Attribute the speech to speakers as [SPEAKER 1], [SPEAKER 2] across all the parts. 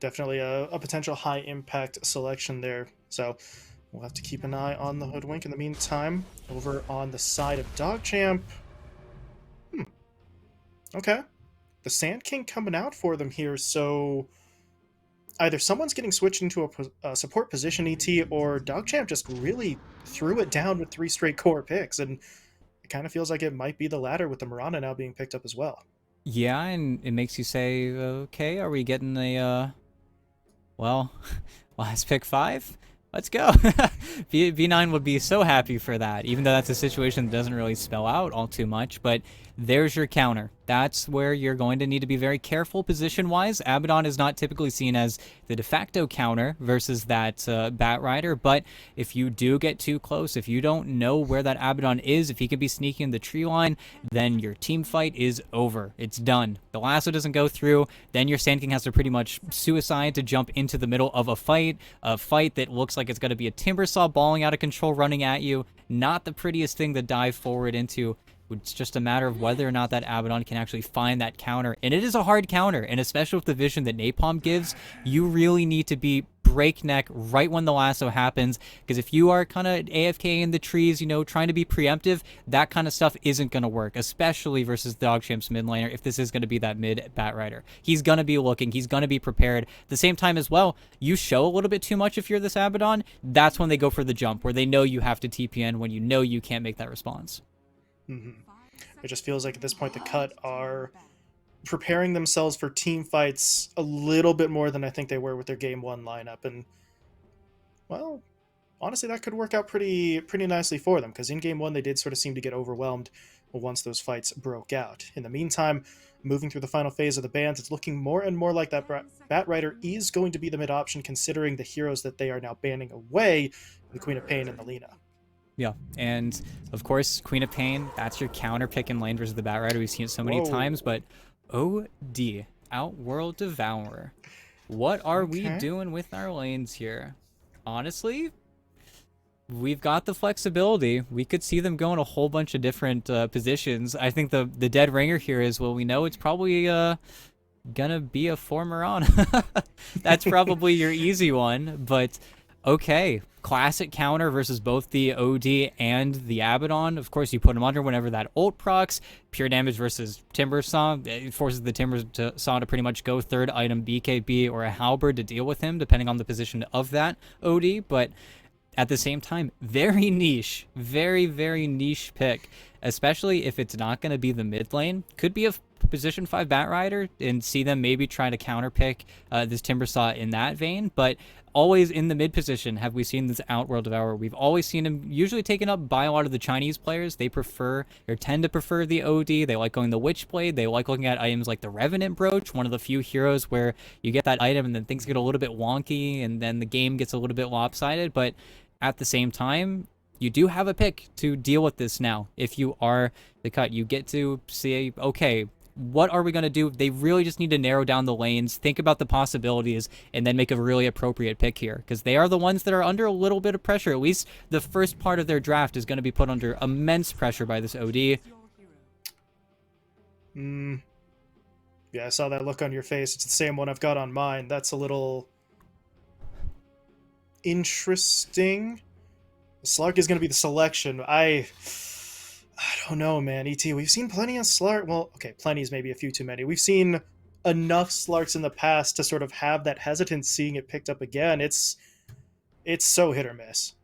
[SPEAKER 1] Definitely a potential high impact selection there. So we'll have to keep an eye on the Hoodwink. In the meantime, over on the side of DogChamp, hmm, okay. The Sand King coming out for them here, so either someone's getting switched into a support position, ET, or DogChamp just really threw it down with three straight core picks, and it kind of feels like it might be the latter with the Mirana now being picked up as well.
[SPEAKER 2] Yeah, and it makes you say, okay, are we getting a well, last pick five? Let's go. B9 would be so happy for that, even though that's a situation that doesn't really spell out all too much. But there's your counter. That's where you're going to need to be very careful position-wise. Abaddon is not typically seen as the de facto counter versus that Bat Rider, but if you do get too close, if you don't know where that Abaddon is, if he could be sneaking in the tree line, then your team fight is over. It's done. The lasso doesn't go through, then your Sand King has to pretty much suicide to jump into the middle of a fight that looks like it's going to be a timber saw balling out of control running at you. Not the prettiest thing to dive forward into. It's just a matter of whether or not that Abaddon can actually find that counter. And it is a hard counter, and especially with the vision that Napalm gives, you really need to be breakneck right when the lasso happens, because if you are kind of AFK in the trees, trying to be preemptive, that kind of stuff isn't going to work, especially versus DogChamp's mid laner if this is going to be that mid Bat Rider. He's going to be looking, he's going to be prepared. At the same time as well, you show a little bit too much if you're this Abaddon, that's when they go for the jump, where they know you have to TPN when you know you can't make that response.
[SPEAKER 1] Mm-hmm. It just feels like at this point the Cut are preparing themselves for team fights a little bit more than I think they were with their game one lineup, and well, honestly, that could work out pretty nicely for them because in game one they did sort of seem to get overwhelmed once those fights broke out. In the meantime, moving through the final phase of the bans, it's looking more and more like that Bat Rider is going to be the mid option considering the heroes that they are now banning away, the Queen of Pain and the Lina.
[SPEAKER 2] Yeah, and of course, Queen of Pain, that's your counter pick in lane versus the Bat Rider. We've seen it so many
[SPEAKER 1] Whoa.
[SPEAKER 2] times, but OD, Outworld Devourer. What are we
[SPEAKER 1] Okay.
[SPEAKER 2] doing with our lanes here? Honestly, we've got the flexibility. We could see them go in a whole bunch of different positions. I think the dead ringer here is, well, we know it's probably gonna be a former on. That's probably your easy one, but okay. Classic counter versus both the OD and the Abaddon. Of course, you put him under whenever that ult procs. Pure damage versus Timber Saw. It forces the Timber Saw to pretty much go third item BKB or a Halberd to deal with him, depending on the position of that OD. But at the same time, very niche. Very, very niche pick. Especially if it's not going to be the mid lane. Could be a position 5 Bat Rider and see them maybe try to counter pick this Timber Saw in that vein. But always in the mid position have we seen this Outworld Devourer. We've always seen him usually taken up by a lot of the Chinese players. They prefer or tend to prefer the OD. They like going the Witchblade. They like looking at items like the Revenant Brooch, one of the few heroes where you get that item and then things get a little bit wonky and then the game gets a little bit lopsided. But at the same time, you do have a pick to deal with this now. If you are the Cut, you get to say, okay, what are we going to do? They really just need to narrow down the lanes, think about the possibilities, and then make a really appropriate pick here. Because they are the ones that are under a little bit of pressure. At least the first part of their draft is going to be put under immense pressure by this OD.
[SPEAKER 1] Mm, yeah, I saw that look on your face. It's the same one I've got on mine. That's a little interesting. Slark is going to be the selection. I don't know, man. ET, we've seen plenty of Slark. Well, okay, plenty is maybe a few too many. We've seen enough Slarks in the past to sort of have that hesitance seeing it picked up again. It's so hit or miss.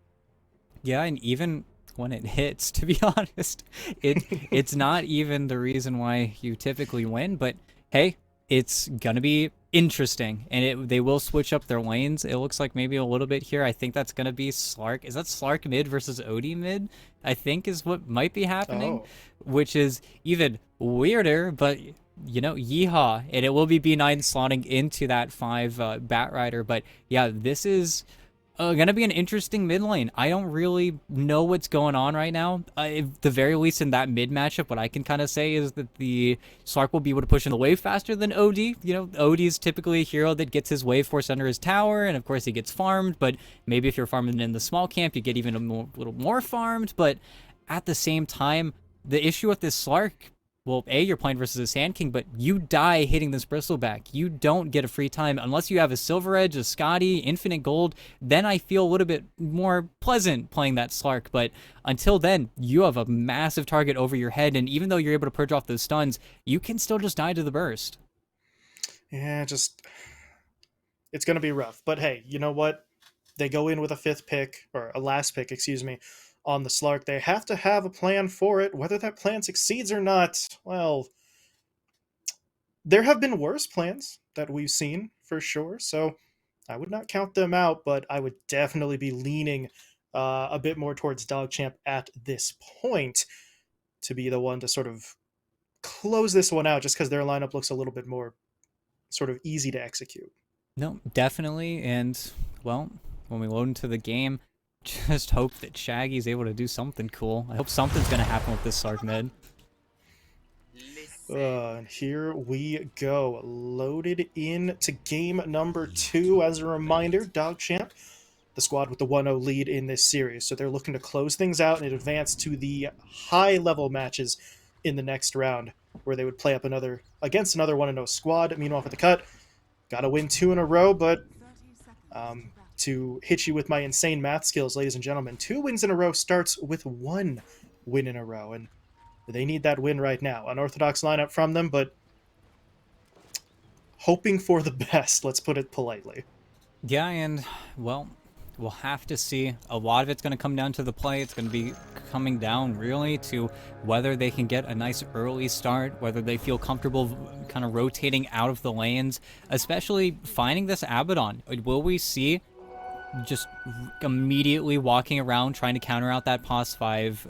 [SPEAKER 2] Yeah, and even when it hits, to be honest, it's not even the reason why you typically win. But hey, it's gonna be interesting, and they will switch up their lanes. It looks like maybe a little bit here. I think that's gonna be Slark. Is that Slark mid versus Odie mid? I think is what might be happening,
[SPEAKER 1] Oh,
[SPEAKER 2] which is even weirder. But yeehaw, and it will be B9 slotting into that 5 Bat Rider. But yeah, this is gonna be an interesting mid lane. I don't really know what's going on right now. At the very least, in that mid matchup, what I can kind of say is that the Slark will be able to push in the wave faster than OD. OD is typically a hero that gets his wave force under his tower, and of course he gets farmed. But maybe if you're farming in the small camp, you get even a little more farmed. But at the same time, the issue with this Slark well, A, you're playing versus a Sand King, but you die hitting this Bristleback. You don't get a free time unless you have a Silver Edge, a Scotty, Infinite Gold. Then I feel a little bit more pleasant playing that Slark. But until then, you have a massive target over your head, and even though you're able to purge off those stuns, you can still just die to the burst.
[SPEAKER 1] Yeah, just it's going to be rough. But hey, you know what? They go in with a fifth pick, or a last pick, excuse me, on the Slark. They have to have a plan for it. Whether that plan succeeds or not, well, there have been worse plans that we've seen for sure. So I would not count them out, but I would definitely be leaning a bit more towards DogChamp at this point to be the one to sort of close this one out, just because their lineup looks a little bit more sort of easy to execute.
[SPEAKER 2] No, definitely. And, well, when we load into the game, just hope that Shaggy's able to do something cool. I hope something's going to happen with this Slark mid.
[SPEAKER 1] And here we go, loaded into game number 2. As a reminder, DogChamp, the squad with the 1-0 lead in this series. So they're looking to close things out and advance to the high-level matches in the next round, where they would play up against another 1-0 squad. Meanwhile, for the cut, got to win 2 in a row, but to hit you with my insane math skills, ladies and gentlemen, 2 wins in a row starts with 1 win in a row, and they need that win right now. Unorthodox lineup from them, but hoping for the best, let's put it politely.
[SPEAKER 2] Yeah, and, well, we'll have to see. A lot of it's going to come down to the play. It's going to be coming down, really, to whether they can get a nice early start, whether they feel comfortable kind of rotating out of the lanes, especially finding this Abaddon. Will we see just immediately walking around trying to counter out that POS 5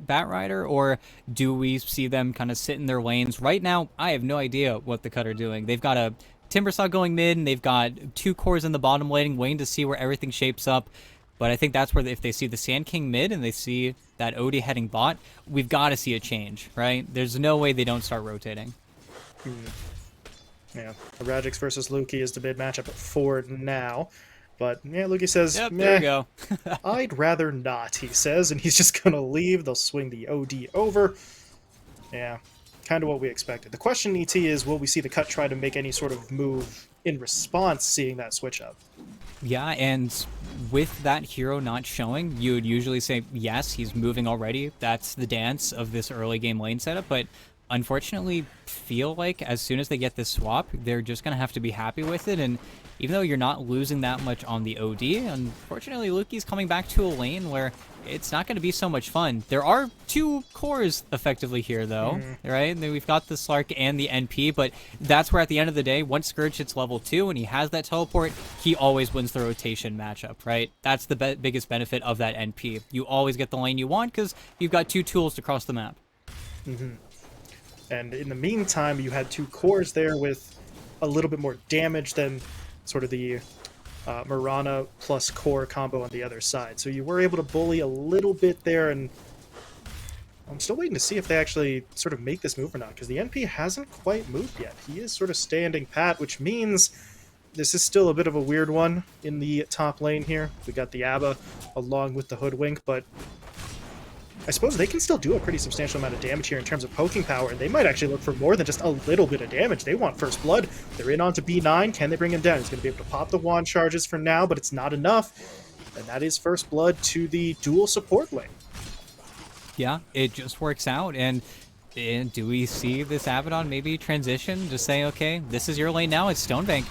[SPEAKER 2] Bat Rider, or do we see them kind of sit in their lanes? Right now, I have no idea what the Cut are doing. They've got a Timbersaw going mid, and they've got 2 cores in the bottom lane, waiting to see where everything shapes up. But I think that's where, if they see the Sand King mid and they see that Odie heading bot, we've got to see a change, right? There's no way they don't start rotating.
[SPEAKER 1] Yeah, Radix versus Lukey is the mid matchup for now. But, yeah, Lukey says,
[SPEAKER 2] yep, there you go.
[SPEAKER 1] I'd rather not, he says, and he's just going to leave. They'll swing the OD over. Yeah, kind of what we expected. The question, ET, is will we see the Cut try to make any sort of move in response, seeing that switch up?
[SPEAKER 2] Yeah, and with that hero not showing, you would usually say, yes, he's moving already. That's the dance of this early game lane setup, but unfortunately feel like as soon as they get this swap, they're just going to have to be happy with it. And even though you're not losing that much on the OD, unfortunately Lukey's coming back to a lane where it's not going to be so much fun. There are 2 cores effectively here, though, right? And then we've got the Slark and the NP, but that's where at the end of the day, once Scourge hits level 2 and he has that teleport, he always wins the rotation matchup, right? That's the biggest benefit of that NP. You always get the lane you want because you've got 2 tools to cross the map.
[SPEAKER 1] And in the meantime, you had 2 cores there with a little bit more damage than sort of the Mirana plus core combo on the other side. So you were able to bully a little bit there, and I'm still waiting to see if they actually sort of make this move or not, because the NP hasn't quite moved yet. He is sort of standing pat, which means this is still a bit of a weird one in the top lane here. We got the Abba along with the Hoodwink, but I suppose they can still do a pretty substantial amount of damage here in terms of poking power, and they might actually look for more than just a little bit of damage. They want first blood. They're in onto B9. Can they bring him down? He's going to be able to pop the wand charges for now, but it's not enough. And that is first blood to the dual support lane.
[SPEAKER 2] Yeah, it just works out. And do we see this Abaddon maybe transition? Just say, okay, this is your lane now. It's Stonebank.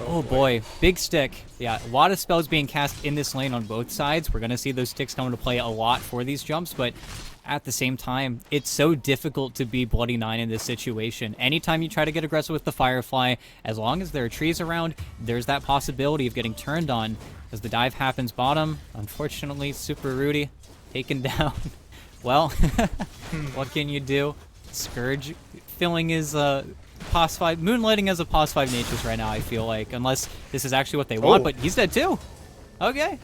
[SPEAKER 2] Oh boy, big stick. Yeah, a lot of spells being cast in this lane on both sides. We're going to see those sticks come into play a lot for these jumps, but at the same time, it's so difficult to be Bloody 9 in this situation. Anytime you try to get aggressive with the Firefly, as long as there are trees around, there's that possibility of getting turned on. As the dive happens bottom, unfortunately, Super Rudy taken down. Well, what can you do? Scourge filling his POS 5, moonlighting as a POS 5 natures right now, I feel like, unless this is actually what they want, but he's dead too. Okay.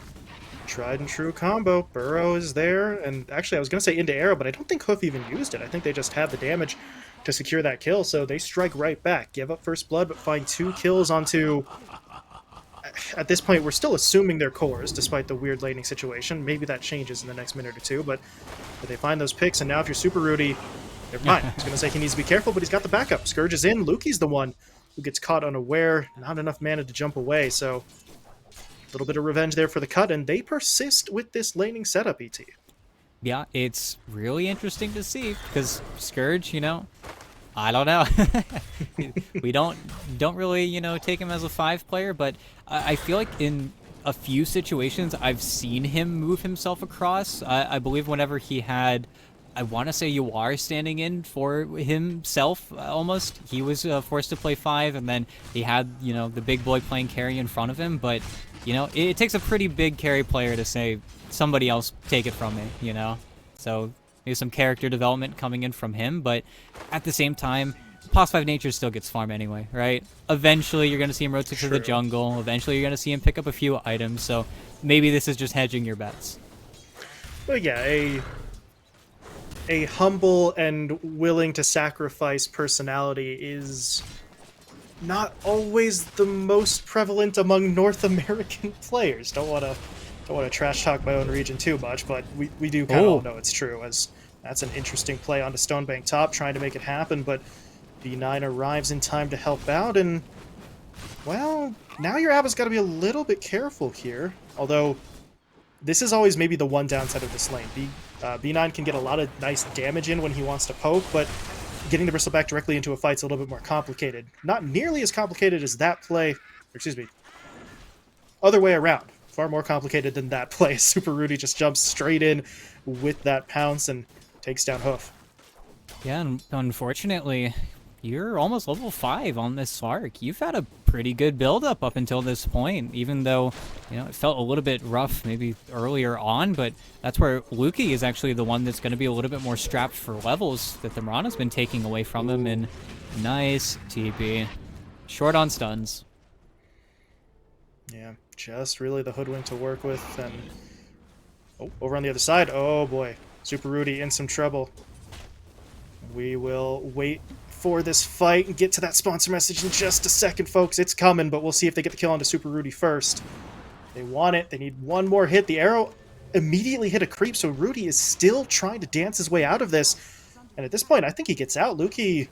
[SPEAKER 1] Tried and true combo. Burrow is there, and actually I was going to say into arrow, but I don't think Hoof even used it. I think they just had the damage to secure that kill, so they strike right back. Give up first blood, but find 2 kills onto... At this point, we're still assuming they're cores, despite the weird laning situation. Maybe that changes in the next minute or two, but they find those picks, and now if you're Super Rudy, Never mind. I was going to say he needs to be careful, but he's got the backup. Scourge is in. Luki's the one who gets caught unaware. Not enough mana to jump away, so a little bit of revenge there for the cut, and they persist with this laning setup, ET.
[SPEAKER 2] Yeah, it's really interesting to see because Scourge, I don't know. we don't really, take him as a 5 player, but I feel like in a few situations I've seen him move himself across. I believe whenever he had, I want to say Yuar standing in for himself almost. He was forced to play 5, and then he had, the big boy playing carry in front of him. But, it takes a pretty big carry player to say, somebody else take it from me, So maybe some character development coming in from him. But at the same time, Pos 5 Nature still gets farm anyway, right? Eventually you're going to see him rotate to the jungle. Eventually you're going to see him pick up a few items. So maybe this is just hedging your bets.
[SPEAKER 1] But yeah, a humble and willing to sacrifice personality is not always the most prevalent among North American players. Don't want to trash talk my own region too much, but we do kind of all know it's true, as that's an interesting play onto Stonebank top, trying to make it happen, but B9 arrives in time to help out, and well, now your Abba's got to be a little bit careful here, although this is always maybe the one downside of this lane. B9 can get a lot of nice damage in when he wants to poke, but getting the Bristleback directly into a fight's a little bit more complicated. Not nearly as complicated as that play, other way around. Far more complicated than that play. Super Rudy just jumps straight in with that pounce and takes down Hoof.
[SPEAKER 2] Yeah, and unfortunately, you're almost level 5 on this Slark. You've had a pretty good build-up up until this point, even though, it felt a little bit rough maybe earlier on, but that's where Luki is actually the one that's going to be a little bit more strapped for levels that the Mirana's been taking away from him, and nice TP. Short on stuns.
[SPEAKER 1] Yeah, just really the hoodwink to work with, and over on the other side, oh boy, Super Rudy in some trouble. We will wait for this fight and get to that sponsor message in just a second, folks. It's coming, but we'll see if they get the kill onto Super Rudy first. They want it. They need one more hit. The arrow immediately hit a creep, so Rudy is still trying to dance his way out of this. And at this point, I think he gets out. Luki,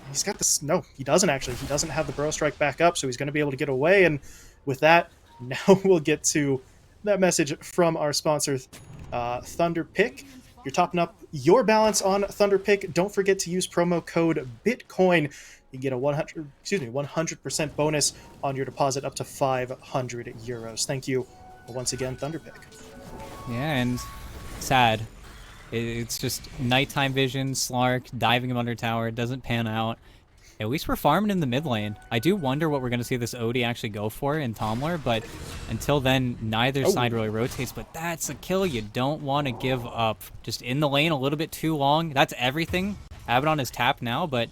[SPEAKER 1] he's got this. No, he doesn't actually. He doesn't have the Burrow Strike back up, so he's going to be able to get away. And with that, now we'll get to that message from our sponsor, Thunderpick. You're topping up your balance on Thunderpick. Don't forget to use promo code Bitcoin. You get a 100% bonus on your deposit up to 500 euros. Thank you once again, Thunderpick.
[SPEAKER 2] Yeah, and sad. It's just nighttime vision, Slark, diving him under tower. It doesn't pan out. At least we're farming in the mid lane. I do wonder what we're going to see this Odie actually go for in Tomler, but until then, neither side really rotates. But that's a kill you don't want to give up. Just in the lane a little bit too long. That's everything. Abaddon is tapped now, but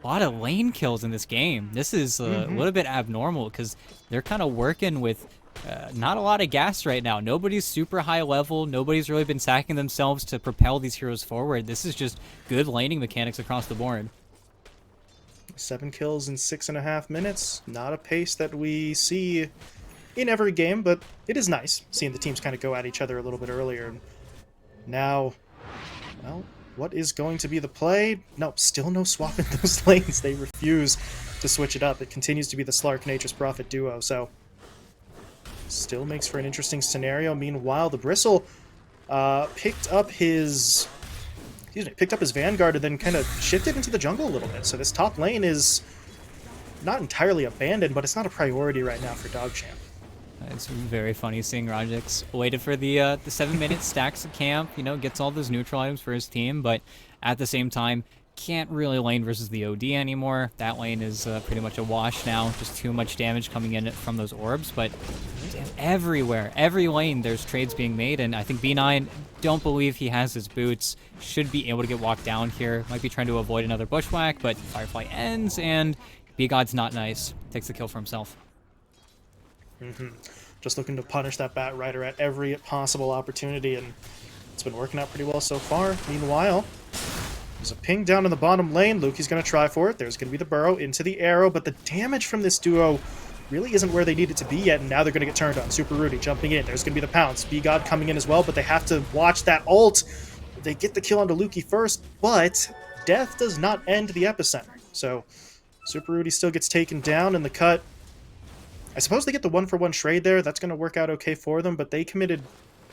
[SPEAKER 2] a lot of lane kills in this game. This is a little bit abnormal because they're kind of working with not a lot of gas right now. Nobody's super high level. Nobody's really been sacking themselves to propel these heroes forward. This is just good laning mechanics across the board.
[SPEAKER 1] 7 kills in 6.5 minutes. Not a pace that we see in every game, but it is nice seeing the teams kind of go at each other a little bit earlier. Now, well, what is going to be the play? Nope, still no swap in those lanes. They refuse to switch it up. It continues to be the Slark Nature's Prophet duo, so still makes for an interesting scenario. Meanwhile, the Bristle picked up his Vanguard and then kind of shifted into the jungle a little bit. So this top lane is not entirely abandoned, but it's not a priority right now for DogChamp.
[SPEAKER 2] It's very funny seeing Rajix waited for the 7-minute stacks of camp, gets all those neutral items for his team, but at the same time, can't really lane versus the OD anymore. That lane is pretty much a wash now, just too much damage coming in from those orbs, but everywhere, every lane, there's trades being made, and I think B9, don't believe he has his boots, should be able to get walked down here. Might be trying to avoid another bushwhack, but Firefly ends, and B-God's not nice. Takes the kill for himself.
[SPEAKER 1] Just looking to punish that Bat Rider at every possible opportunity, and it's been working out pretty well so far. Meanwhile, there's a ping down in the bottom lane. Luki's going to try for it. There's going to be the burrow into the arrow, but the damage from this duo really isn't where they need it to be yet, and now they're going to get turned on. Super Rudy jumping in. There's going to be the pounce. B-God coming in as well, but they have to watch that ult. They get the kill onto Luki first, but death does not end the epicenter. So Super Rudy still gets taken down in the cut. I suppose they get the 1-for-1 trade there. That's going to work out okay for them, but they committed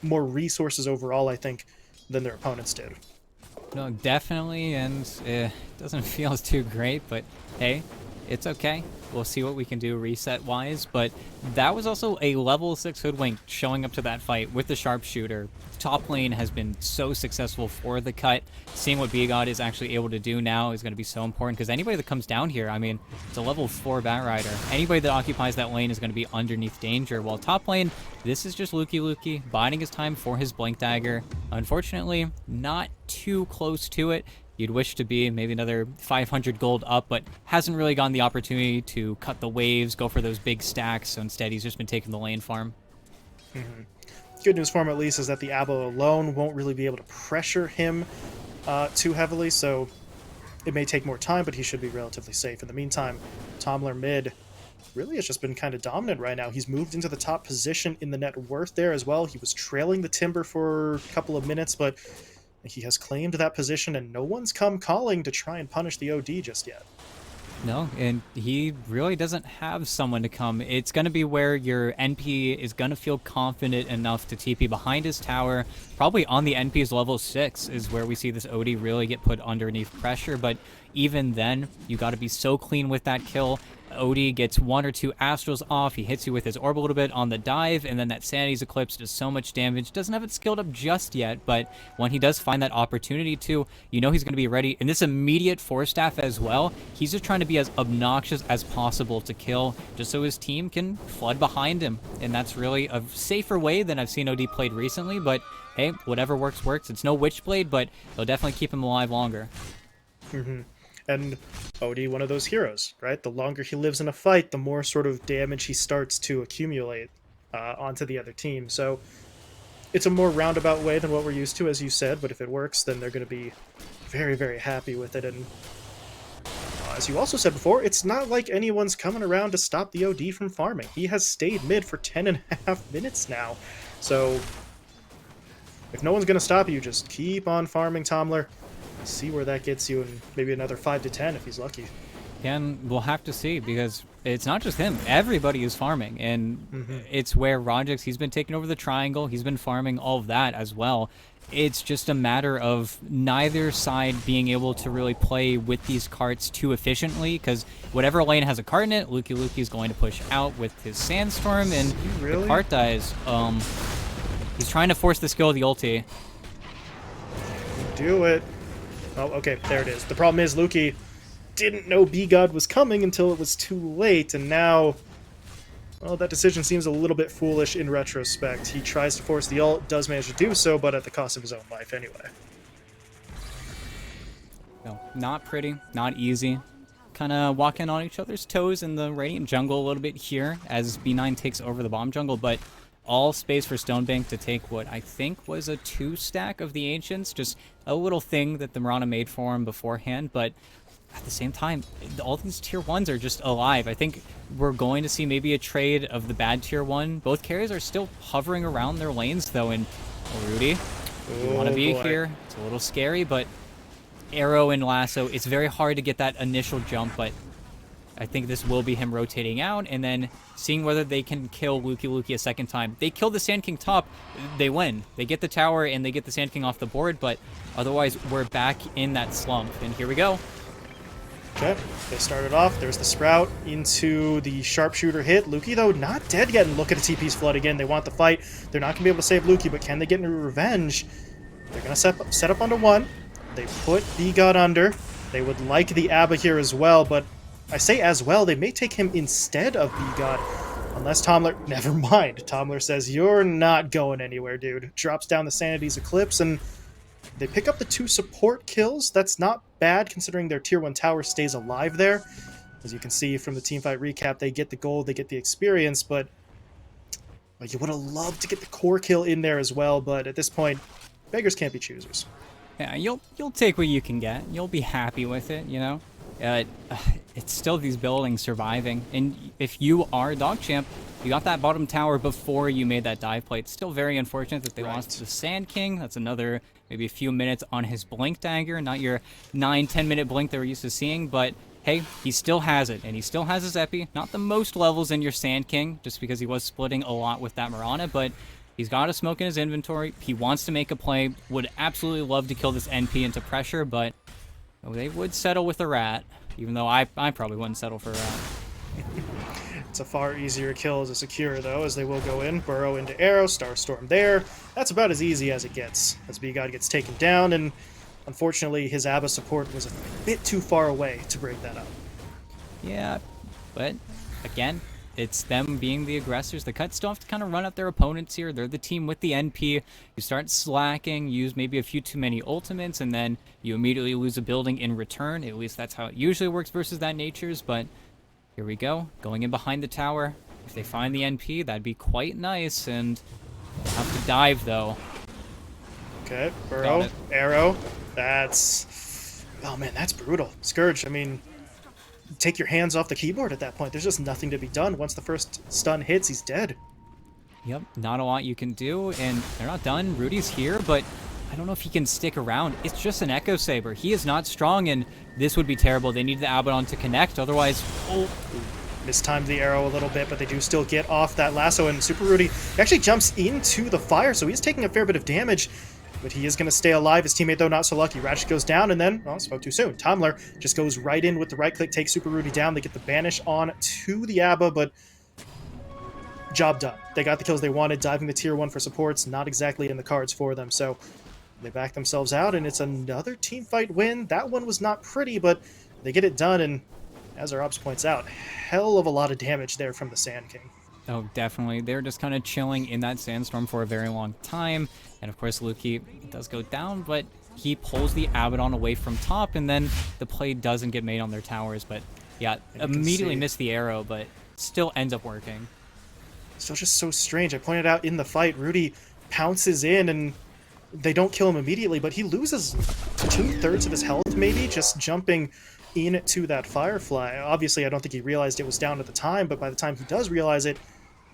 [SPEAKER 1] more resources overall, I think, than their opponents did.
[SPEAKER 2] No, definitely, and it doesn't feel too great, but hey, it's okay. We'll see what we can do reset-wise, but that was also a level 6 Hoodwink showing up to that fight with the Sharpshooter. Top lane has been so successful for the cut. Seeing what B-God is actually able to do now is going to be so important, because anybody that comes down here, I mean, it's a level 4 Batrider. Anybody that occupies that lane is going to be underneath danger, while top lane, this is just Luki biding his time for his Blink Dagger. Unfortunately, not too close to it. You'd wish to be maybe another 500 gold up, but hasn't really gotten the opportunity to cut the waves, go for those big stacks, so instead he's just been taking the lane farm.
[SPEAKER 1] Good news for him, at least, is that the Abo alone won't really be able to pressure him too heavily, so it may take more time, but he should be relatively safe. In the meantime, Tomler mid really has just been kind of dominant right now. He's moved into the top position in the net worth there as well. He was trailing the Timber for a couple of minutes, but he has claimed that position, and no one's come calling to try and punish the OD just yet.
[SPEAKER 2] No, and he really doesn't have someone to come. It's going to be where your NP is going to feel confident enough to TP behind his tower. Probably on the NP's level 6 is where we see this OD really get put underneath pressure, but even then, you got to be so clean with that kill. OD gets 1 or 2 Astrals off, he hits you with his orb a little bit on the dive, and then that Sanity's Eclipse does so much damage. Doesn't have it skilled up just yet, but when he does find that opportunity to, you know he's going to be ready. And this immediate Force Staff as well, he's just trying to be as obnoxious as possible to kill, just so his team can flood behind him. And that's really a safer way than I've seen OD played recently, but hey, whatever works, works. It's no Witchblade, but it'll definitely keep him alive longer.
[SPEAKER 1] And OD, one of those heroes, right? The longer he lives in a fight, the more sort of damage he starts to accumulate onto the other team. So it's a more roundabout way than what we're used to, as you said, but if it works, then they're going to be very, very happy with it. And as you also said before, it's not like anyone's coming around to stop the OD from farming. He has stayed mid for 10.5 minutes now. So if no one's going to stop you, just keep on farming, Tomler. See where that gets you, and maybe another 5 to 10 if he's lucky.
[SPEAKER 2] And we'll have to see, because it's not just him. Everybody is farming, and it's where Rogix, he's been taking over the triangle. He's been farming all of that as well. It's just a matter of neither side being able to really play with these carts too efficiently, because whatever lane has a cart in it, Luki is going to push out with his Sandstorm, and the cart dies. He's trying to force the skill of the ulti.
[SPEAKER 1] Do it. Oh, okay, there it is. The problem is Luki didn't know B-God was coming until it was too late, and now, well, that decision seems a little bit foolish in retrospect. He tries to force the ult, does manage to do so, but at the cost of his own life anyway.
[SPEAKER 2] No, not pretty, not easy. Kind of walking on each other's toes in the Radiant jungle a little bit here as B9 takes over the bomb jungle, but all space for Stonebank to take what I think was a 2-stack of the Ancients, just a little thing that the Mirana made for him beforehand, but at the same time, all these tier 1s are just alive. I think we're going to see maybe a trade of the bad tier 1. Both carries are still hovering around their lanes, though, and Rudy, you want to be here. It's a little scary, but Arrow and Lasso, it's very hard to get that initial jump, but I think this will be him rotating out and then seeing whether they can kill Luki a second time. They kill the Sand King top, they win. They get the tower and they get the Sand King off the board, but otherwise we're back in that slump. And here we go.
[SPEAKER 1] Okay, they started off. There's the Sprout into the Sharpshooter hit. Luki, though, not dead yet. And look at the TP's flood again. They want the fight. They're not going to be able to save Luki, but can they get into revenge? They're going to set up onto 1. They put B-God under. They would like the Abba here as well, but I say as well, they may take him instead of B-God. Unless Tomler... Never mind. Tomler says, you're not going anywhere, dude. Drops down the Sanity's Eclipse, and they pick up the 2 support kills. That's not bad, considering their tier 1 tower stays alive there. As you can see from the teamfight recap, they get the gold, they get the experience, but you would have loved to get the core kill in there as well, but at this point, beggars can't be choosers.
[SPEAKER 2] Yeah, you'll take what you can get. You'll be happy with it, you know? It's still these buildings surviving, and if you are DogChamp, you got that bottom tower before you made that dive play. It's still very unfortunate that they
[SPEAKER 1] Right.
[SPEAKER 2] lost to the Sand King. That's another maybe a few minutes on his blink dagger, not your 9-10 minute blink that we're used to seeing, but hey, he still has it, and he still has his epi. Not the most levels in your Sand King, just because he was splitting a lot with that Mirana, but he's got a smoke in his inventory. He wants to make a play, would absolutely love to kill this NP into pressure, but they would settle with a rat, even though I probably wouldn't settle for a rat.
[SPEAKER 1] It's a far easier kill as a secure, though, as they will go in, burrow into arrow, Starstorm there. That's about as easy as it gets, as B-God gets taken down, and unfortunately his ABBA support was a bit too far away to break that up.
[SPEAKER 2] Yeah, but again, it's them being the aggressors. The Cuts still have to kind of run up their opponents here. They're the team with the NP. You start slacking, use maybe a few too many ultimates, and then you immediately lose a building in return. At least that's how it usually works versus that Nature's, but here we go. Going in behind the tower. If they find the NP, that'd be quite nice, and they'll have to dive, though.
[SPEAKER 1] Okay, burrow, arrow. That's... Oh man, that's brutal. Scourge, I mean, take your hands off the keyboard at that point. There's just nothing to be done. Once the first stun hits, he's dead.
[SPEAKER 2] Yep, not a lot you can do, and they're not done. Rudy's here, but I don't know if he can stick around. It's just an Echo Saber. He is not strong, and this would be terrible. They need the Abaddon to connect, otherwise... Oh,
[SPEAKER 1] Mistimed the arrow a little bit, but they do still get off that lasso, and Super Rudy actually jumps into the fire, so he's taking a fair bit of damage, but he is going to stay alive. His teammate, though, not so lucky. Ratchet goes down, and then, well, spoke too soon. Tumblr just goes right in with the right click, takes Super Rudy down. They get the banish on to the ABBA, but job done. They got the kills they wanted. Diving the tier 1 for supports, not exactly in the cards for them, so they back themselves out, and it's another team fight win. That one was not pretty, but they get it done, and as our ops points out, hell of a lot of damage there from the Sand King.
[SPEAKER 2] oh, definitely. They're just kind of chilling in that sandstorm for a very long time, and of course, Luki does go down, but he pulls the Abaddon away from top, and then the play doesn't get made on their towers, but yeah, immediately missed the arrow, but still ends up working.
[SPEAKER 1] Still just so strange. I pointed out in the fight, Rudy pounces in, and they don't kill him immediately, but he loses 2/3 of his health, maybe, just jumping into that Firefly. Obviously, I don't think he realized it was down at the time, but by the time he does realize it,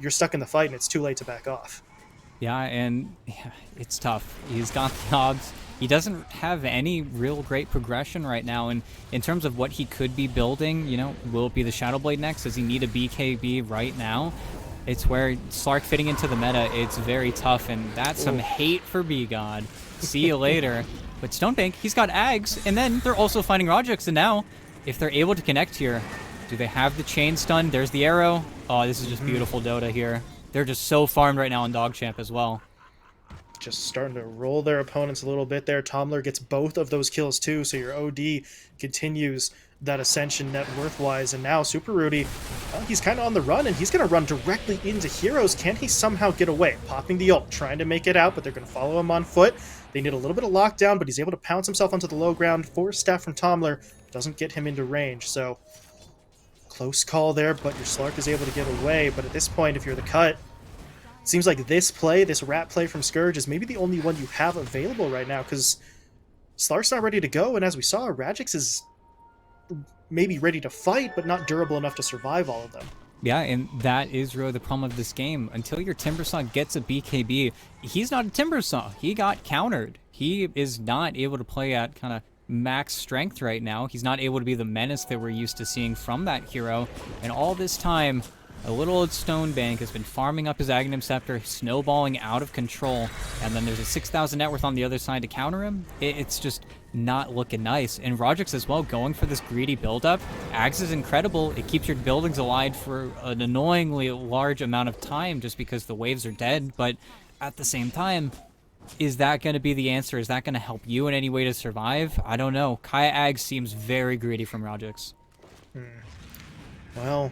[SPEAKER 1] you're stuck in the fight, and it's too late to back off.
[SPEAKER 2] Yeah, and yeah, it's tough. He's got the odds. He doesn't have any real great progression right now, and in terms of what he could be building, you know, will it be the Shadow Blade next? Does he need a BKB right now? It's where Slark fitting into the meta, it's very tough, and that's some hate for B-God. See you later. But Stonebank, he's got Ags, and then they're also finding Rojix, and now, if they're able to connect here, do they have the chain stun? There's the arrow. Oh, this is just beautiful Dota here. They're just so farmed right now on DogChamp as well.
[SPEAKER 1] Just starting to roll their opponents a little bit there. Tomler gets both of those kills too, so your OD continues that ascension net worth-wise, and now Super Rudy, well, he's kind of on the run, and he's going to run directly into heroes. Can he somehow get away? Popping the ult, trying to make it out, but they're going to follow him on foot. They need a little bit of lockdown, but he's able to pounce himself onto the low ground. Force staff from Tomler doesn't get him into range, so close call there, but your Slark is able to get away. But at this point, if you're the Cut, it seems like this play, this rat play from Scourge, is maybe the only one you have available right now, because Slark's not ready to go, and as we saw, Radjix is maybe ready to fight, but not durable enough to survive all of them.
[SPEAKER 2] Yeah, and that is really the problem of this game. Until your Timbersaw gets a BKB, he's not a Timbersaw. He got countered. He is not able to play at kind of max strength right now. He's not able to be the menace that we're used to seeing from that hero. And all this time, a little old Stonebank has been farming up his Aghanim Scepter, snowballing out of control, and then there's a 6,000 net worth on the other side to counter him. It's just not looking nice. And Rojix as well, going for this greedy buildup. Ags is incredible. It keeps your buildings alive for an annoyingly large amount of time just because the waves are dead, but at the same time, is that going to be the answer? Is that going to help you in any way to survive? I don't know. Kaya Ags seems very greedy from Rojix.
[SPEAKER 1] Well,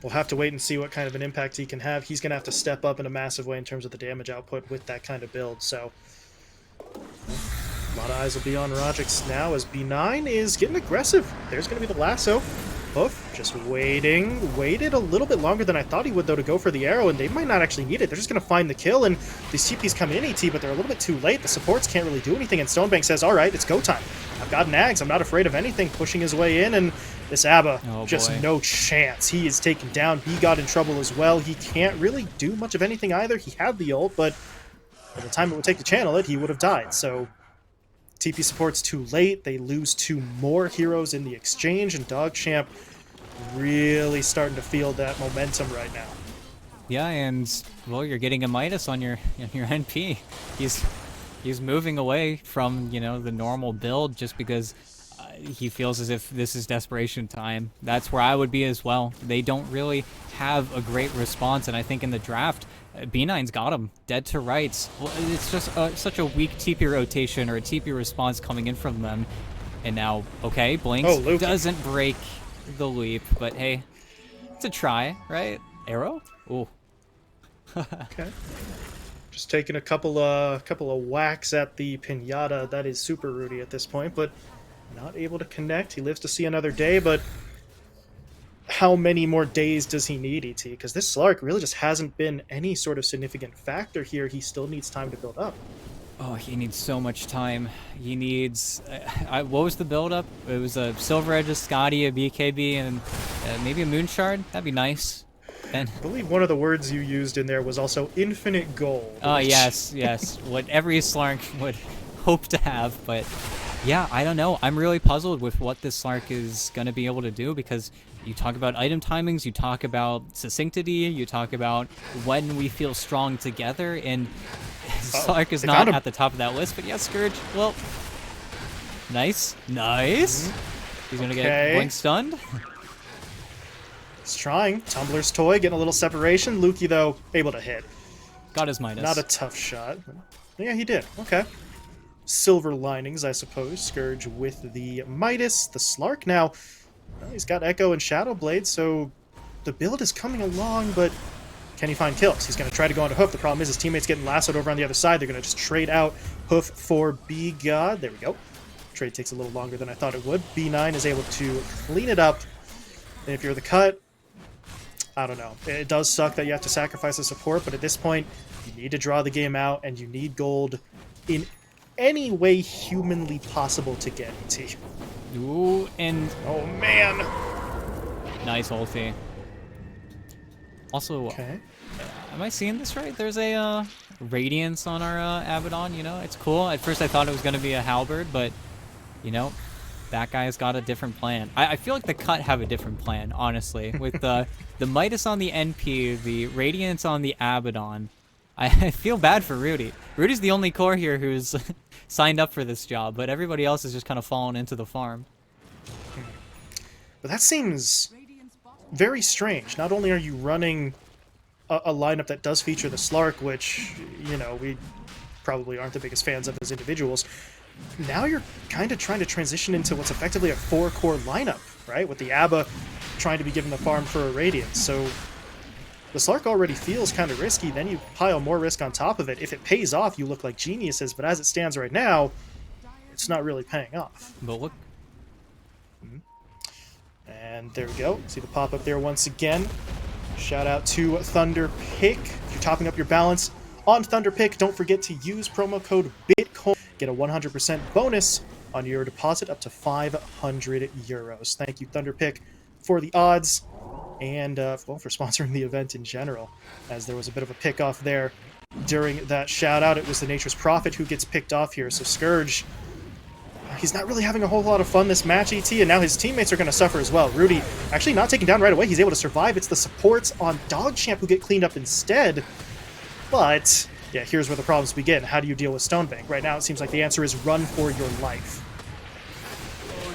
[SPEAKER 1] we'll have to wait and see what kind of an impact he can have. He's going to have to step up in a massive way in terms of the damage output with that kind of build, so a lot of eyes will be on Rojix now as B9 is getting aggressive. There's going to be the lasso. Hoof, just waiting. Waited a little bit longer than I thought he would, though, to go for the arrow, and they might not actually need it. They're just going to find the kill, and these TPs come in ET, but they're a little bit too late. The supports can't really do anything, and Stonebank says, all right, it's go time. I've got an Ags. I'm not afraid of anything. Pushing his way in, and This ABBA,
[SPEAKER 2] Oh,
[SPEAKER 1] just
[SPEAKER 2] boy.
[SPEAKER 1] no chance. He is taken down. B got in trouble as well. He can't really do much of anything either. He had the ult, but by the time it would take to channel it, he would have died. So TP support's too late. They lose 2 more heroes in the exchange, and DogChamp really starting to feel that momentum right now.
[SPEAKER 2] Yeah, and well, you're getting a Midas on your NP. He's moving away from, you know, the normal build just because he feels as if this is desperation time. That's where I would be as well. They don't really have a great response, and I think in the draft, B9's got him dead to rights. Well, it's just such a weak TP rotation or a TP response coming in from them. And now, okay, Blinks doesn't break the leap, but hey, it's a try, right? Arrow? Ooh.
[SPEAKER 1] Okay. Just taking a couple of whacks at the pinata. That is super Rudy at this point, but not able to connect. He lives to see another day, but how many more days does he need, ET? Because this Slark really just hasn't been any sort of significant factor here. He still needs time to build up.
[SPEAKER 2] Oh, he needs so much time. He needs... what was the build-up? It was a Silver Edge, a Scotty, a BKB, and maybe a Moonshard? That'd be nice. And
[SPEAKER 1] I believe one of the words you used in there was also infinite gold.
[SPEAKER 2] oh, yes. What every Slark would hope to have, but yeah, I don't know. I'm really puzzled with what this Slark is going to be able to do, because you talk about item timings, you talk about succinctity, you talk about when we feel strong together, and Slark is not at the top of that list, but yeah, Scourge, well, nice. He's going to get Blink stunned.
[SPEAKER 1] He's trying. Tumbler's toy, getting a little separation. Lukey, though, able to hit.
[SPEAKER 2] Got his Midas.
[SPEAKER 1] Not a tough shot. Yeah, he did. Okay. Silver linings, I suppose. Scourge with the Midas. The Slark now, well, he's got Echo and Shadow Blade, so the build is coming along, but can he find kills? He's going to try to go into Hoof. The problem is his teammate's getting lassoed over on the other side. They're going to just trade out Hoof for B-God. There we go. Trade takes a little longer than I thought it would. B9 is able to clean it up. And if you're the cut, I don't know. It does suck that you have to sacrifice the support, but at this point, you need to draw the game out, and you need gold in any way humanly possible to get ET.
[SPEAKER 2] Ooh, and...
[SPEAKER 1] oh, man!
[SPEAKER 2] Nice ulti. Also, am I seeing this right? There's a Radiance on our Abaddon, you know? It's cool. At first I thought it was going to be a Halberd, but, you know, that guy's got a different plan. I feel like the cut have a different plan, honestly. With the Midas on the NP, the Radiance on the Abaddon. I feel bad for Rudy. Rudy's the only core here who's signed up for this job, but everybody else is just kind of falling into the farm.
[SPEAKER 1] But that seems very strange. Not only are you running a lineup that does feature the Slark, which, you know, we probably aren't the biggest fans of as individuals, now you're kind of trying to transition into what's effectively a 4-core lineup, right? With the ABBA trying to be given the farm for a Radiance. So the Slark already feels kind of risky, then you pile more risk on top of it. If it pays off, you look like geniuses, but as it stands right now, it's not really paying off.
[SPEAKER 2] But look.
[SPEAKER 1] And there we go. See the pop-up there once again. Shout out to Thunderpick. If you're topping up your balance on Thunderpick, don't forget to use promo code BITCOIN. Get a 100% bonus on your deposit up to 500 euros. Thank you, Thunderpick, for the odds and well, for sponsoring the event in general, as there was a bit of a pick-off there during that shout-out. It was the Nature's Prophet who gets picked off here, so Scourge, he's not really having a whole lot of fun this match, ET, and now his teammates are going to suffer as well. Rudy actually not taken down right away. He's able to survive. It's the supports on DogChamp who get cleaned up instead. But, yeah, here's where the problems begin. How do you deal with Stonebank? Right now it seems like the answer is run for your life.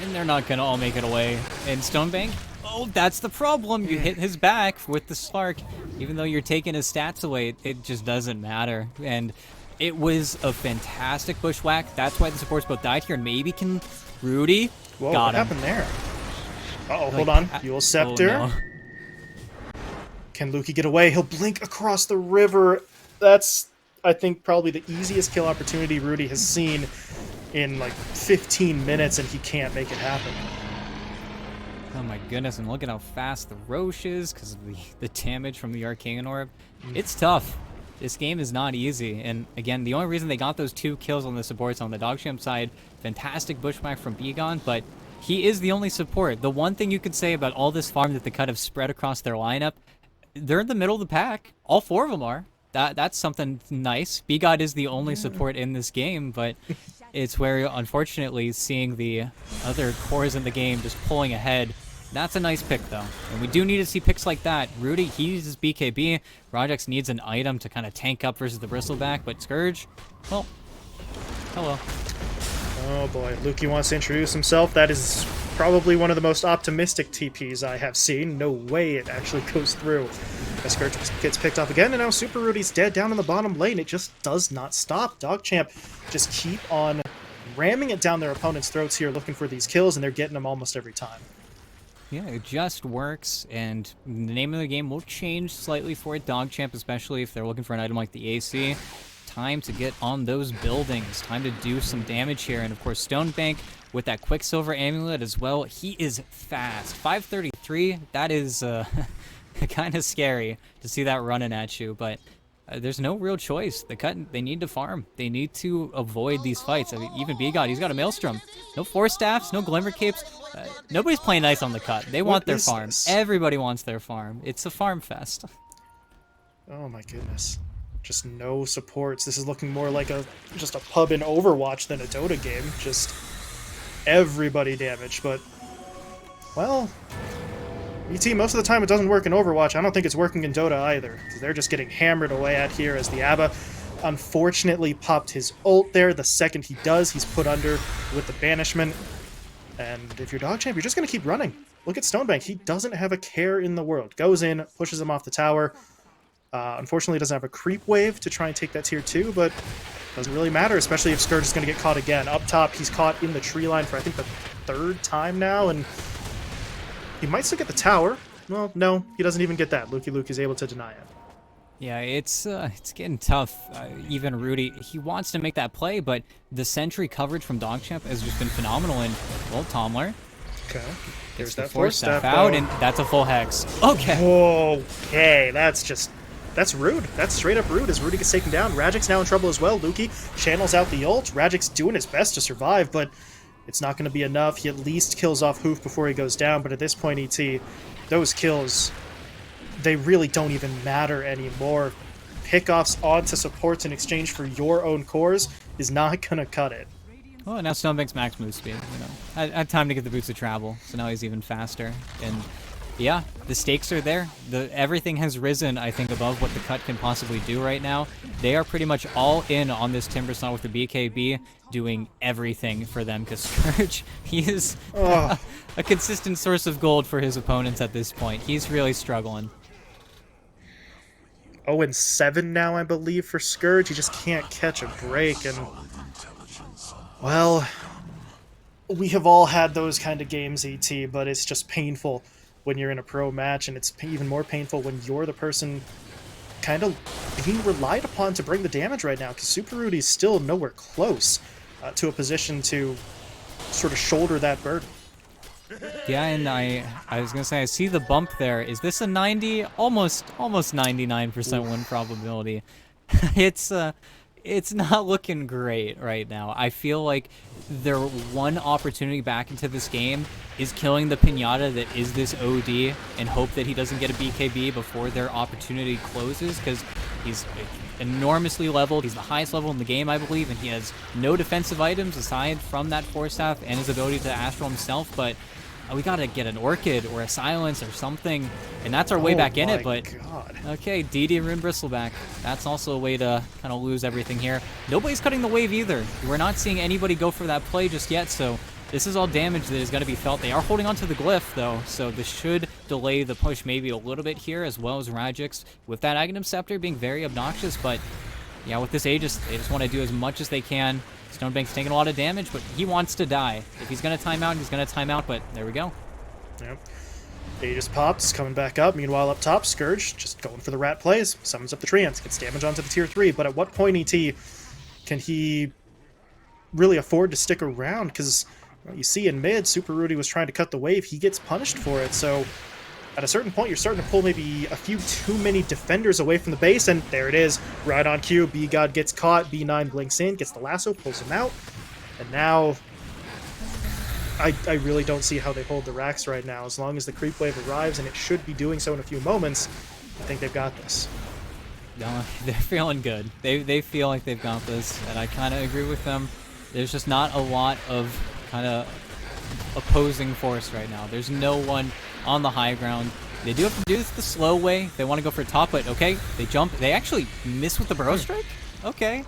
[SPEAKER 2] And they're not going to all make it away. And Stonebank? Oh, that's the problem. You hit his back with the Slark. Even though you're taking his stats away, it just doesn't matter. And it was a fantastic bushwhack. That's why the supports both died here. And maybe can Rudy?
[SPEAKER 1] Whoa,
[SPEAKER 2] got
[SPEAKER 1] what
[SPEAKER 2] him.
[SPEAKER 1] happened there? Uh-oh, hold on. Fuel Scepter.
[SPEAKER 2] Oh, no.
[SPEAKER 1] Can Lukey get away? He'll blink across the river. That's, I think, probably the easiest kill opportunity Rudy has seen in like 15 minutes, and he can't make it happen.
[SPEAKER 2] Oh my goodness, and look at how fast the Roche is because of the damage from the Arcane Orb. It's tough. This game is not easy, and again, the only reason they got those 2 kills on the supports on the DogChamp side, fantastic bushwhack from Begon, but He is the only support. The one thing you could say about all this farm that the Cut have spread across their lineup, they're in the middle of the pack. All 4 of them are. That's something nice. B-God is the only support in this game, but it's where, unfortunately, seeing the other cores in the game just pulling ahead. That's a nice pick, though. And we do need to see picks like that. Rudy, he uses BKB. Rajax needs an item to kind of tank up versus the Bristleback, but Scourge, well, hello.
[SPEAKER 1] Oh boy, Lukey wants to introduce himself. That is probably one of the most optimistic TPs I have seen. No way it actually goes through. Scourge gets picked off again, and now Super Rudy's dead down in the bottom lane. It just does not stop. DogChamp just keep on ramming it down their opponent's throats here, looking for these kills, and they're getting them almost every time.
[SPEAKER 2] Yeah, it just works, and the name of the game will change slightly for DogChamp, especially if they're looking for an item like the AC. Time to get on those buildings. Time to do some damage here, and of course Stonebank with that Quicksilver Amulet as well. He is fast. 533, that is kind of scary to see that running at you, but there's no real choice. The Cut, they need to farm. They need to avoid these fights. I mean, even B-God, he's got a Maelstrom. No Force Staffs, no Glimmer Capes. Nobody's playing nice on the Cut. They want their farm. Everybody wants their farm. It's a farm fest.
[SPEAKER 1] Oh my goodness. Just no supports. This is looking more like just a pub in Overwatch than a Dota game. Just everybody damaged, but, well, ET, most of the time it doesn't work in Overwatch. I don't think it's working in Dota either, because they're just getting hammered away at here as the ABBA unfortunately popped his ult there. The second he does, he's put under with the banishment. And if you're DogChamp, you're just going to keep running. Look at Stonebank. He doesn't have a care in the world. Goes in, pushes him off the tower. Unfortunately, doesn't have a creep wave to try and take that tier 2, but doesn't really matter, especially if Scourge is going to get caught again. Up top, he's caught in the tree line for, I think, the 3rd time now, and he might still get the tower. Well, no, he doesn't even get that. Luke is able to deny it.
[SPEAKER 2] Yeah, it's getting tough. Even Rudy, he wants to make that play, but the sentry coverage from DogChamp has just been phenomenal. And, well, Tomler.
[SPEAKER 1] Okay. There's
[SPEAKER 2] the
[SPEAKER 1] that
[SPEAKER 2] Force
[SPEAKER 1] Staff
[SPEAKER 2] out, and that's a full hex. Okay.
[SPEAKER 1] Okay, that's rude. That's straight up rude as Rudy gets taken down. Rajik's now in trouble as well. Lukey channels out the ult. Rajik's doing his best to survive, but it's not going to be enough. He at least kills off Hoof before he goes down, but at this point, ET, those kills, they really don't even matter anymore. Pickoffs onto supports in exchange for your own cores is not going to cut it.
[SPEAKER 2] Well, now Stonebank's max move speed, you know. Had time to get the boots of travel, so now he's even faster. And yeah, the stakes are there. Everything has risen, I think, above what the Cut can possibly do right now. They are pretty much all in on this Timbersaw with the BKB, doing everything for them, because Scourge, he is a consistent source of gold for his opponents at this point. He's really struggling.
[SPEAKER 1] 0-7 now, I believe, for Scourge. He just can't catch a break, and, well, we have all had those kind of games, ET, but it's just painful when you're in a pro match, and it's even more painful when you're the person kind of being relied upon to bring the damage right now, because Super Rudy's still nowhere close to a position to sort of shoulder that burden.
[SPEAKER 2] Yeah, and I was gonna say, I see the bump there. Is this a 90? Almost 99% win probability. It's not looking great right now. I feel like their one opportunity back into this game is killing the Pinata that is this OD and hope that he doesn't get a BKB before their opportunity closes, because he's enormously leveled. He's the highest level in the game, I believe, and he has no defensive items aside from that Force Staff and his ability to Astral himself, but we gotta get an Orchid or a Silence or something, and that's our way back in it, but
[SPEAKER 1] God.
[SPEAKER 2] Okay, DD Rune Bristleback. That's also a way to kind of lose everything here. Nobody's cutting the wave either. We're not seeing anybody go for that play just yet, so this is all damage that is going to be felt. They are holding on to the Glyph, though, so this should delay the push maybe a little bit here, as well as Rajix with that Aghanim Scepter being very obnoxious, but yeah, with this Aegis, they just want to do as much as they can. Stonebank's taking a lot of damage, but he wants to die. If he's going to time out, he's going to time out, but there we go.
[SPEAKER 1] Yep. Aegis pops, coming back up. Meanwhile, up top, Scourge just going for the rat plays. Summons up the Treants, gets damage onto the tier 3. But at what point, ET, can he really afford to stick around? Because you see in mid, Super Rudy was trying to cut the wave. He gets punished for it. So at a certain point, you're starting to pull maybe a few too many defenders away from the base. And there it is. Right on cue. B-God gets caught. B9 blinks in, gets the lasso, pulls him out. And now I really don't see how they hold the racks right now. As long as the creep wave arrives, and it should be doing so in a few moments, I think they've got this.
[SPEAKER 2] No, they're feeling good. They feel like they've got this, and I kind of agree with them. There's just not a lot of kind of opposing force right now. There's no one on the high ground. They do have to do this the slow way. They want to go for top, but okay, they jump. They actually miss with the burrow strike? Okay.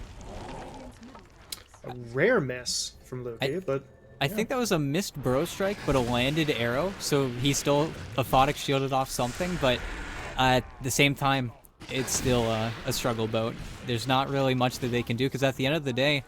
[SPEAKER 1] A rare miss from Luki, but...
[SPEAKER 2] I think that was a missed burrow strike, but a landed arrow, so he still aphotic shielded off something, but at the same time, it's still a struggle boat. There's not really much that they can do, because at the end of the day,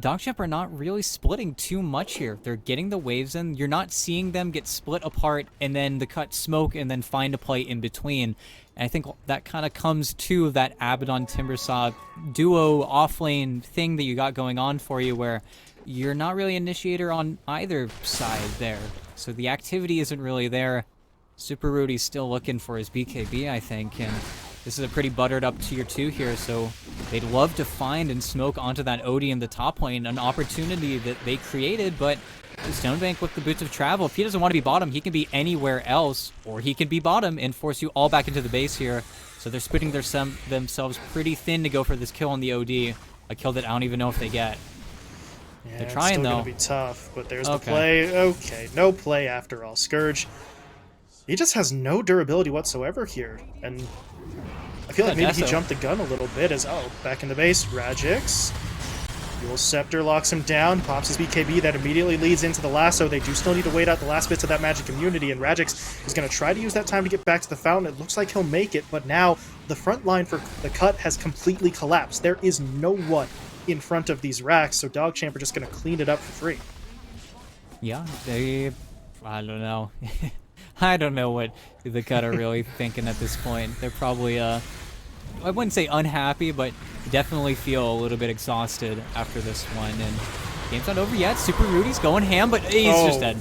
[SPEAKER 2] DogChamp are not really splitting too much here. They're getting the waves in. You're not seeing them get split apart and then the cut smoke and then find a play in between. And I think that kind of comes to that Abaddon Timbersaw duo offlane thing that you got going on for you, where you're not really initiator on either side there. So the activity isn't really there. Super Rudy's still looking for his BKB, I think, and this is a pretty buttered up tier 2 here, so they'd love to find and smoke onto that OD in the top lane, an opportunity that they created, but Stonebank with the boots of travel, if he doesn't want to be bottom, he can be anywhere else, or he can be bottom and force you all back into the base here. So they're splitting themselves pretty thin to go for this kill on the OD, a kill that I don't even know if they get.
[SPEAKER 1] Yeah,
[SPEAKER 2] They're trying,
[SPEAKER 1] it's still
[SPEAKER 2] though.
[SPEAKER 1] gonna be tough, but there's the play. Okay, no play after all. Scourge, he just has no durability whatsoever here, and I feel like maybe he jumped the gun a little bit as, back in the base, Rajix. Dual Scepter locks him down, pops his BKB, that immediately leads into the lasso. They do still need to wait out the last bits of that magic immunity, and Rajix is going to try to use that time to get back to the fountain. It looks like he'll make it, but now the front line for the cut has completely collapsed. There is no one in front of these racks, so DogChamp are just going to clean it up for free.
[SPEAKER 2] Yeah, I don't know. I don't know what the cut are really thinking at this point. They're probably, I wouldn't say unhappy, but definitely feel a little bit exhausted after this one. And game's not over yet. Super Rudy's going ham, but he's just dead.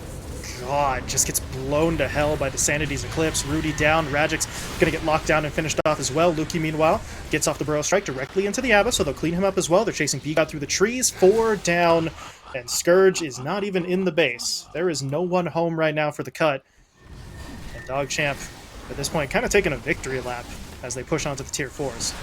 [SPEAKER 1] God, just gets blown to hell by the Sanity's Eclipse. Rudy down, Rajix gonna get locked down and finished off as well. Luki, meanwhile, gets off the Burrow Strike directly into the Abba, so they'll clean him up as well. They're chasing B-God through the trees, 4 down, and Scourge is not even in the base. There is no one home right now for the cut. And DogChamp, at this point, kind of taking a victory lap as they push onto the tier 4s.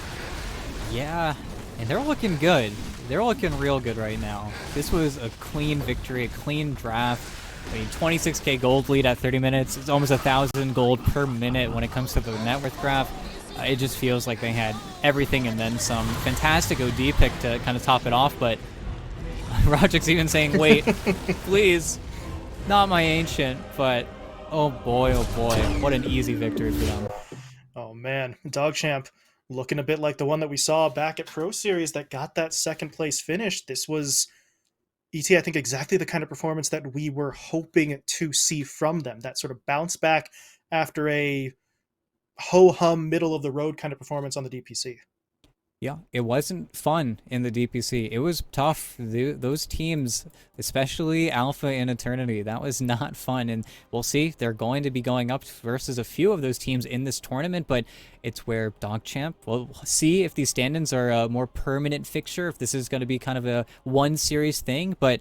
[SPEAKER 2] Yeah, and they're looking good. They're looking real good right now. This was a clean victory, a clean draft. I mean, 26k gold lead at 30 minutes. It's almost 1,000 gold per minute when it comes to the net worth graph. It just feels like they had everything and then some. Fantastic OD pick to kind of top it off, but Rajik's even saying, wait, please, not my ancient, but oh boy, what an easy victory for them.
[SPEAKER 1] Oh man, DogChamp looking a bit like the one that we saw back at Pro Series that got that second place finish. This was, ET, I think, exactly the kind of performance that we were hoping to see from them. That sort of bounce back after a ho-hum, middle-of-the-road kind of performance on the DPC.
[SPEAKER 2] Yeah, it wasn't fun in the DPC. It was tough. Those teams, especially Alpha and Eternity, that was not fun. And we'll see. They're going to be going up versus a few of those teams in this tournament, but it's where DogChamp, we'll see if these stand-ins are a more permanent fixture, if this is going to be kind of a one-series thing. But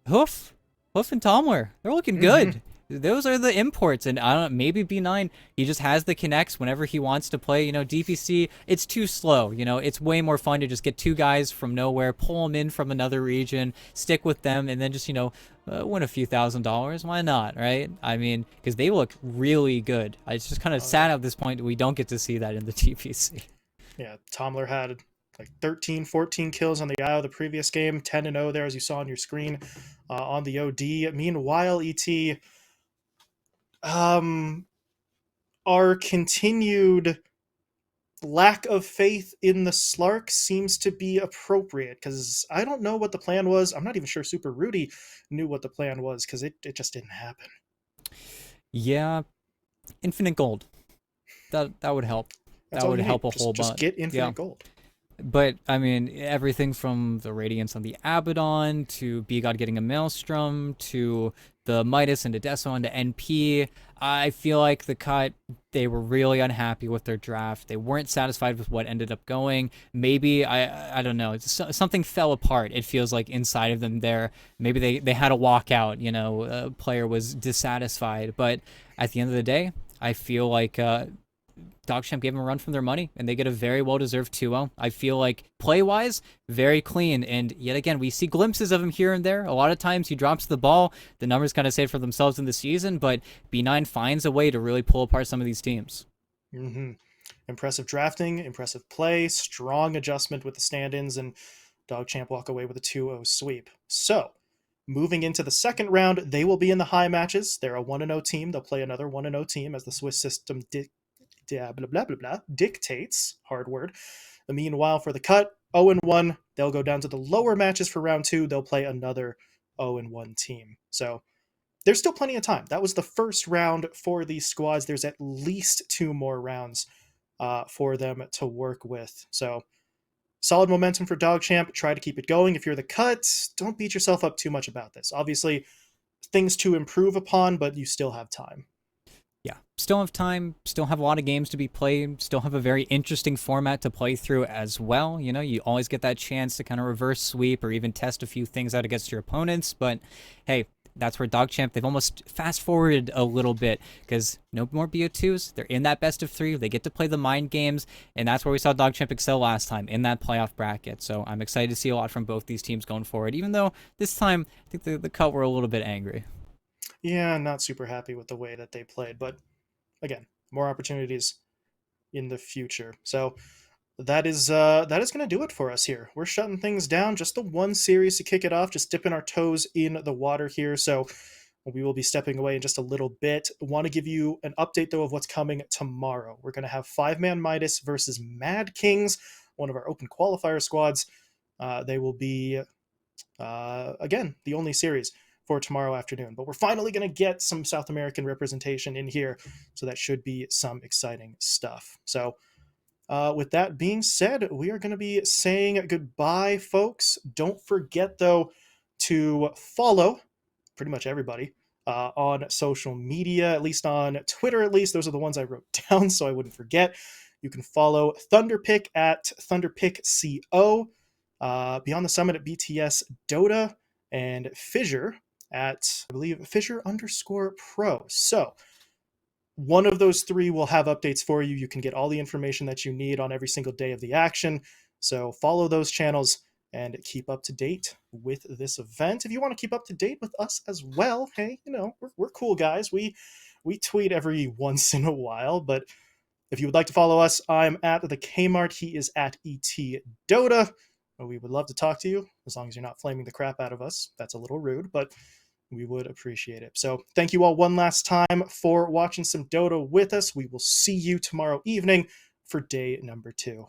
[SPEAKER 2] Hoof and Tomler, they're looking good. Those are the imports, and I don't know, maybe B9, he just has the connects whenever he wants to play. You know, DPC, it's too slow. You know, it's way more fun to just get 2 guys from nowhere, pull them in from another region, stick with them, and then just, you know, win a few $1,000s. Why not, right? I mean, because they look really good. It's just kind of sad at this point that we don't get to see that in the DPC.
[SPEAKER 1] Yeah, Tomler had like 13, 14 kills on the IO the previous game, 10-0 there, as you saw on your screen on the OD. Meanwhile, ET... our continued lack of faith in the Slark seems to be appropriate, because I don't know what the plan was. I'm not even sure Super Rudy knew what the plan was, because it just didn't happen.
[SPEAKER 2] Yeah, infinite gold. That would help.
[SPEAKER 1] That's
[SPEAKER 2] that would help
[SPEAKER 1] need.
[SPEAKER 2] a whole bunch.
[SPEAKER 1] Just get infinite gold.
[SPEAKER 2] But I mean, everything from the Radiance on the Abaddon to B-God getting a Maelstrom to the Midas and Odessa onto NP. I feel like the cut, they were really unhappy with their draft. They weren't satisfied with what ended up going. Maybe, I don't know, something fell apart, it feels like, inside of them there. Maybe they had a walkout, a player was dissatisfied. But at the end of the day, I feel like DogChamp gave them a run from their money, and they get a very well-deserved 2-0. I feel like, play-wise, very clean, and yet again, we see glimpses of him here and there. A lot of times he drops the ball. The numbers kind of say it for themselves in the season, but B9 finds a way to really pull apart some of these teams.
[SPEAKER 1] Mm-hmm. Impressive drafting, impressive play, strong adjustment with the stand-ins, and DogChamp walk away with a 2-0 sweep. So, moving into the second round, they will be in the high matches. They're a 1-0 team. They'll play another 1-0 team as the Swiss system blah, blah, blah, blah, dictates, hard word. Meanwhile, for the cut, 0-1, they'll go down to the lower matches for round 2. They'll play another 0-1 team. So there's still plenty of time. That was the first round for these squads. There's at least 2 more rounds for them to work with. So solid momentum for DogChamp. Try to keep it going. If you're the cut, don't beat yourself up too much about this. Obviously, things to improve upon, but you still have time.
[SPEAKER 2] Yeah, still have time, still have a lot of games to be played, still have a very interesting format to play through as well. You always get that chance to kind of reverse sweep or even test a few things out against your opponents. But hey, that's where DogChamp, they've almost fast-forwarded a little bit because no more BO2s. They're in that best of 3. They get to play the mind games, and that's where we saw DogChamp excel last time, in that playoff bracket. So I'm excited to see a lot from both these teams going forward, even though this time I think the cut were a little bit angry.
[SPEAKER 1] Yeah, not super happy with the way that they played, but again, more opportunities in the future. So that is going to do it for us here. We're shutting things down. Just the one series to kick it off. Just dipping our toes in the water here. So we will be stepping away in just a little bit. Want to give you an update though of what's coming tomorrow. We're going to have 5-man Midas versus Mad Kings, one of our open qualifier squads. They will be again the only series for tomorrow afternoon. But we're finally going to get some South American representation in here, so that should be some exciting stuff. So with that being said, we are going to be saying goodbye, folks. Don't forget, though, to follow pretty much everybody on social media, at least on Twitter, at least. Those are the ones I wrote down so I wouldn't forget. You can follow Thunderpick at ThunderpickCO, Beyond the Summit at BTS Dota, and Fissure at, I believe, Fissure_Pro. So one of those 3 will have updates for you. You can get all the information that you need on every single day of the action. So follow those channels and keep up to date with this event. If you want to keep up to date with us as well, hey, we're cool guys. We tweet every once in a while, but if you would like to follow us, I'm at the Kmart. He is at ET Dota. We would love to talk to you, as long as you're not flaming the crap out of us. That's a little rude, but we would appreciate it. So thank you all one last time for watching some Dota with us. We will see you tomorrow evening for day number 2.